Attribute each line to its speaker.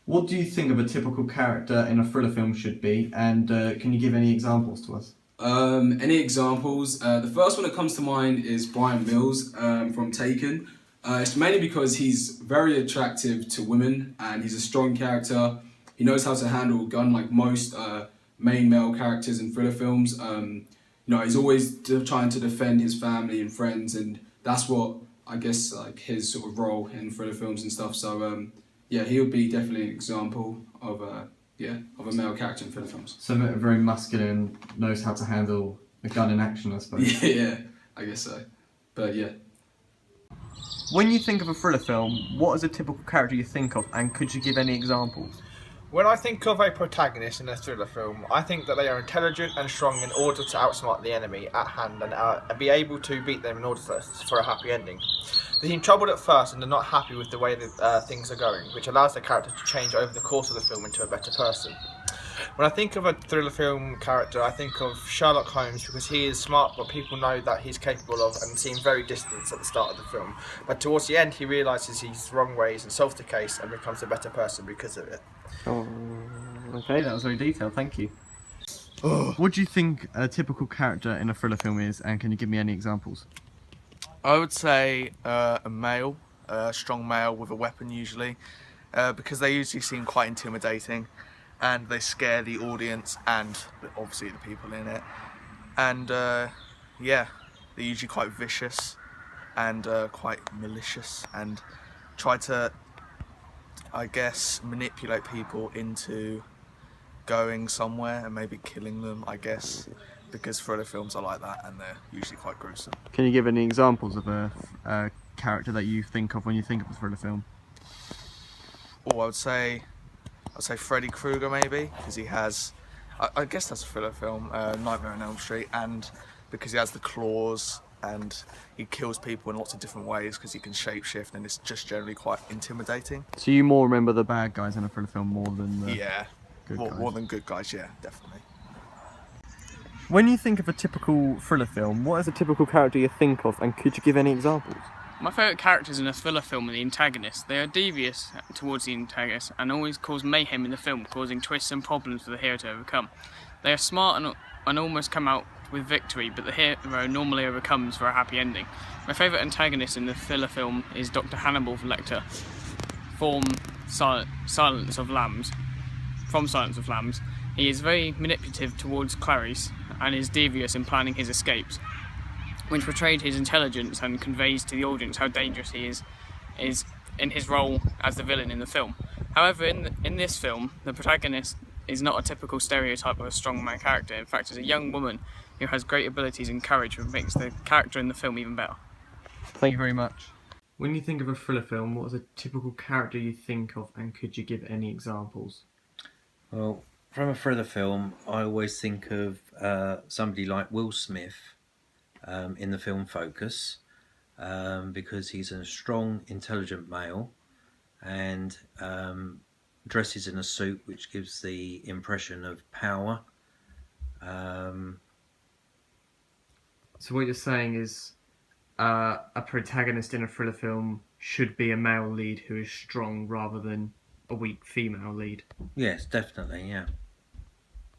Speaker 1: What do you think of a typical character in a thriller film should be, and can you give any examples to us?
Speaker 2: Any examples? The first one that comes to mind is Brian Mills from Taken. It's mainly because he's very attractive to women and he's a strong character. He knows how to handle a gun like most main male characters in thriller films. He's always trying to defend his family and friends, and that's what I guess like his sort of role in thriller films and stuff. So yeah, he would be definitely an example of of a male character in thriller films.
Speaker 1: So very muscular and knows how to handle a gun in action, I suppose.
Speaker 2: Yeah, I guess so. But yeah.
Speaker 1: When you think of a thriller film, what is a typical character you think of, and could you give any examples?
Speaker 3: When I think of a protagonist in a thriller film, I think that they are intelligent and strong in order to outsmart the enemy at hand and be able to beat them in order for a happy ending. They seem troubled at first and are not happy with the way that things are going, which allows their character to change over the course of the film into a better person. When I think of a thriller film character, I think of Sherlock Holmes because he is smart, but people know that he's capable of and seem very distant at the start of the film. But towards the end, he realises his wrong ways and solves the case and becomes a better person because of it.
Speaker 1: Oh, okay, that was very detailed, thank you. What do you think a typical character in a thriller film is, and can you give me any examples?
Speaker 4: I would say a male, a strong male with a weapon usually, because they usually seem quite intimidating and they scare the audience and obviously the people in it. And yeah, they're usually quite vicious and quite malicious and try to, I guess, manipulate people into going somewhere and maybe killing them, I guess, because thriller films are like that and they're usually quite gruesome.
Speaker 1: Can you give any examples of a character that you think of when you think of a thriller film?
Speaker 4: Or I'd say Freddy Krueger maybe, because he has, I guess that's a thriller film, Nightmare on Elm Street, and because he has the claws and he kills people in lots of different ways because he can shapeshift and it's just generally quite intimidating.
Speaker 1: So you more remember the bad guys in a thriller film more than the
Speaker 4: Yeah,
Speaker 1: good
Speaker 4: more,
Speaker 1: guys?
Speaker 4: more than good guys, yeah, definitely.
Speaker 1: When you think of a typical thriller film, what is a typical character you think of, and could you give any examples?
Speaker 5: My favourite characters in a thriller film are the antagonists. They are devious towards the antagonist and always cause mayhem in the film, causing twists and problems for the hero to overcome. They are smart and almost come out with victory, but the hero normally overcomes for a happy ending. My favourite antagonist in the thriller film is Dr. Hannibal Lecter from Silence of Lambs. He is very manipulative towards Clarice and is devious in planning his escapes, which portrayed his intelligence and conveys to the audience how dangerous he is in his role as the villain in the film. However, in this film, the protagonist is not a typical stereotype of a strongman character. In fact, it's a young woman who has great abilities and courage, which makes the character in the film even better.
Speaker 1: Thank you very much. When you think of a thriller film, what is a typical character you think of, and could you give any examples?
Speaker 6: Well, from a thriller film, I always think of somebody like Will Smith in the film Focus, because he's a strong, intelligent male and dresses in a suit which gives the impression of power.
Speaker 1: So what you're saying is a protagonist in a thriller film should be a male lead who is strong rather than a weak female lead.
Speaker 6: Yes, definitely, yeah.